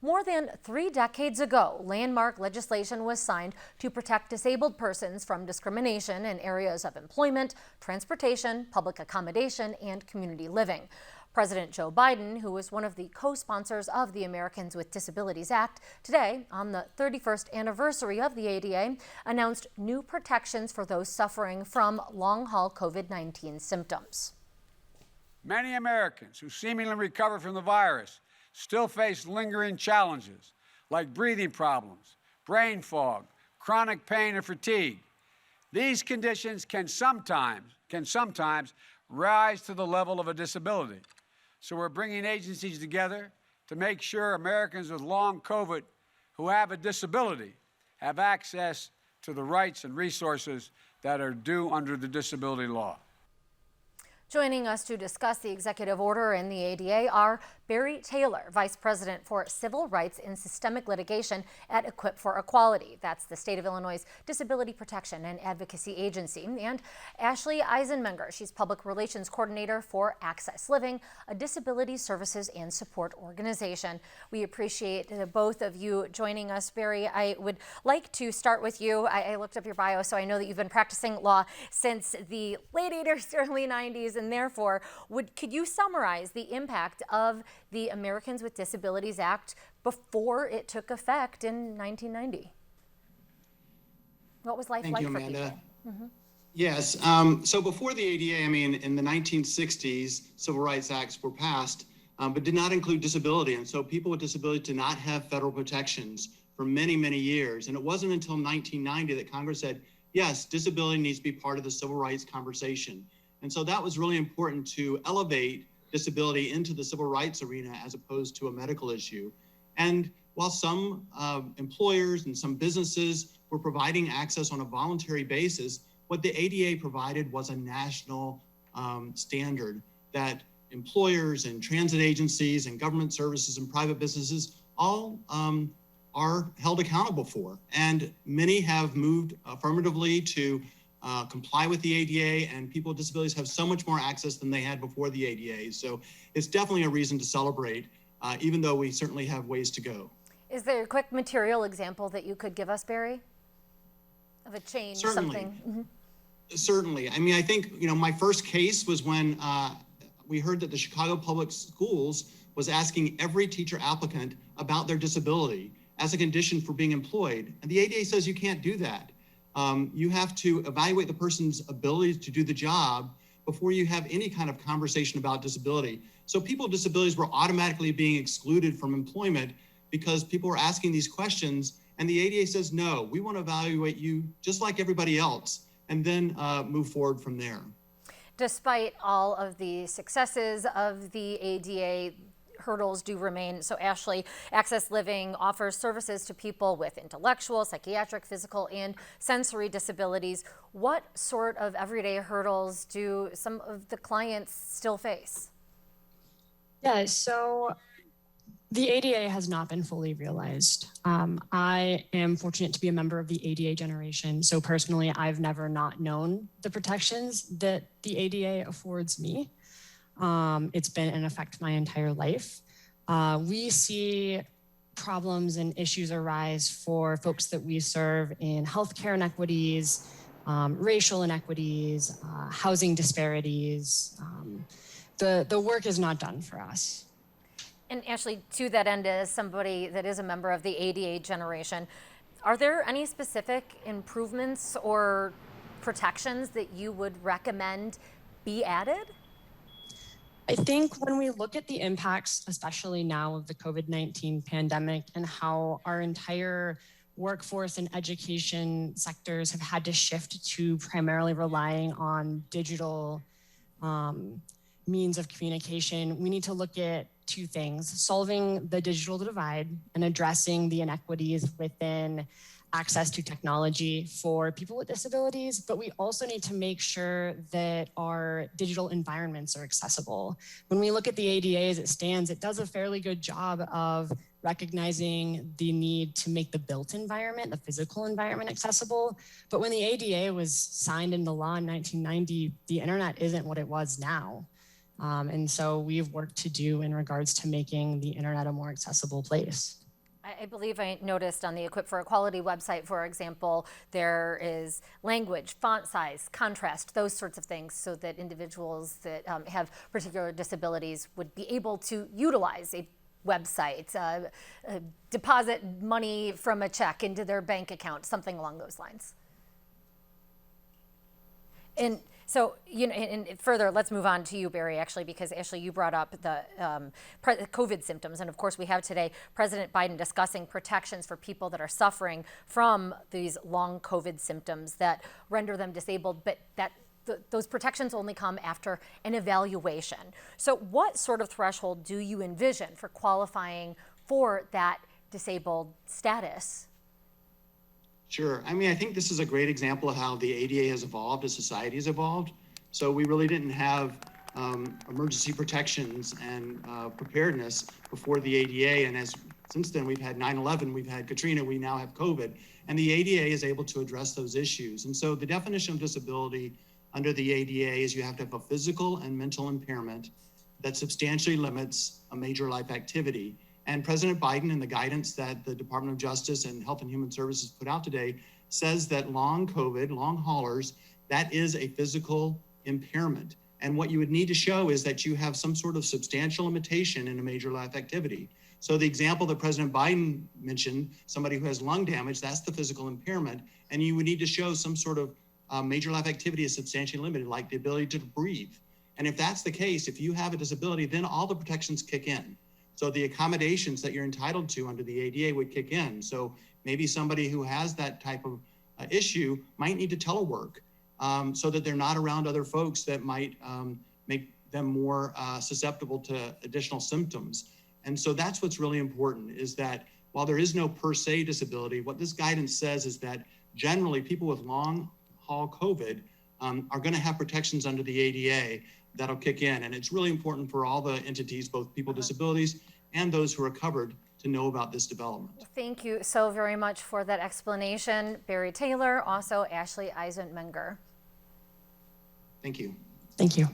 More than 3 decades ago, landmark legislation was signed to protect disabled persons from discrimination in areas of employment, transportation, public accommodation, and community living. President Joe Biden, who was one of the co-sponsors of the Americans with Disabilities Act, today, on the 31st anniversary of the ADA, announced new protections for those suffering from long-haul COVID-19 symptoms. Many Americans who seemingly recover from the virus still face lingering challenges like breathing problems, brain fog, chronic pain, or fatigue. These conditions can sometimes rise to the level of a disability. So we're bringing agencies together to make sure Americans with long COVID who have a disability have access to the rights and resources that are due under the disability law. Joining us to discuss the executive order and the ADA are Barry Taylor, Vice President for Civil Rights and Systemic Litigation at Equip for Equality. That's the state of Illinois' Disability Protection and Advocacy Agency. And Ashley EISENMENGER, she's Public Relations Coordinator for Access Living, a disability services and support organization. We appreciate both of you joining us. Barry, I would like to start with you. I looked up your bio, so I know that you've been practicing law since the late 80s, early 90s, and therefore, could you summarize the impact of the Americans with Disabilities Act before it took effect in 1990? What was life like for people? Mm-hmm. Yes, so before the ADA, in the 1960s, Civil Rights Acts were passed, but did not include disability. And so people with disabilities did not have federal protections for many, many years. And it wasn't until 1990 that Congress said, yes, disability needs to be part of the civil rights conversation. And so that was really important to elevate disability into the civil rights arena as opposed to a medical issue. And while some employers and some businesses were providing access on a voluntary basis, what the ADA provided was a national standard that employers and transit agencies and government services and private businesses all are held accountable for. And many have moved affirmatively to comply with the ADA, and people with disabilities have so much more access than they had before the ADA. So it's definitely a reason to celebrate, even though we certainly have ways to go. Is there a quick material example that you could give us, Barry, of a change? Certainly. Something? Mm-hmm. Certainly. I think, my first case was when we heard that the Chicago Public Schools was asking every teacher applicant about their disability as a condition for being employed. And the ADA says you can't do that. You have to evaluate the person's ability to do the job before you have any kind of conversation about disability. So people with disabilities were automatically being excluded from employment because people were asking these questions, and the ADA says, no, we want to evaluate you just like everybody else, and then move forward from there. Despite all of the successes of the ADA, hurdles do remain. So Ashley, Access Living offers services to people with intellectual, psychiatric, physical, and sensory disabilities. What sort of everyday hurdles do some of the clients still face? Yeah, so the ADA has not been fully realized. I am fortunate to be a member of the ADA generation. So personally, I've never not known the protections that the ADA affords me. It's been in effect my entire life. We see problems and issues arise for folks that we serve in healthcare inequities, racial inequities, housing disparities. The work is not done for us. And Ashley, to that end, as somebody that is a member of the ADA generation, are there any specific improvements or protections that you would recommend be added? I think when we look at the impacts, especially now of the COVID-19 pandemic and how our entire workforce and education sectors have had to shift to primarily relying on digital means of communication, we need to look at two things: solving the digital divide and addressing the inequities within access to technology for people with disabilities, but we also need to make sure that our digital environments are accessible. When we look at the ADA as it stands, it does a fairly good job of recognizing the need to make the built environment, the physical environment, accessible. But when the ADA was signed into law in 1990, the internet isn't what it was now. And so we have work to do in regards to making the internet a more accessible place. I believe I noticed on the Equip for Equality website, for example, there is language, font size, contrast, those sorts of things, so that individuals that have particular disabilities would be able to utilize a website, deposit money from a check into their bank account, something along those lines. And so, and further, let's move on to you, Barry, actually, because Ashley, you brought up the COVID symptoms. And of course, we have today President Biden discussing protections for people that are suffering from these long COVID symptoms that render them disabled, but that those protections only come after an evaluation. So what sort of threshold do you envision for qualifying for that disabled status? Sure. I mean, I think this is a great example of how the ADA has evolved as society has evolved. So we really didn't have emergency protections and preparedness before the ADA. And since then, we've had 9/11, we've had Katrina, we now have COVID. And the ADA is able to address those issues. And so the definition of disability under the ADA is you have to have a physical and mental impairment that substantially limits a major life activity. And President Biden, in the guidance that the Department of Justice and Health and Human Services put out today, says that long COVID, long haulers, that is a physical impairment. And what you would need to show is that you have some sort of substantial limitation in a major life activity. So the example that President Biden mentioned, somebody who has lung damage, that's the physical impairment. And you would need to show some sort of major life activity is substantially limited, like the ability to breathe. And if that's the case, if you have a disability, then all the protections kick in. So the accommodations that you're entitled to under the ADA would kick in. So maybe somebody who has that type of issue might need to telework so that they're not around other folks that might make them more susceptible to additional symptoms. And so that's what's really important, is that while there is no per se disability, what this guidance says is that generally people with long haul COVID are going to have protections under the ADA that'll kick in. And it's really important for all the entities, both people with disabilities and those who are covered, to know about this development. Thank you so very much for that explanation, Barry Taylor, also Ashley EISENMENGER. Thank you. Thank you.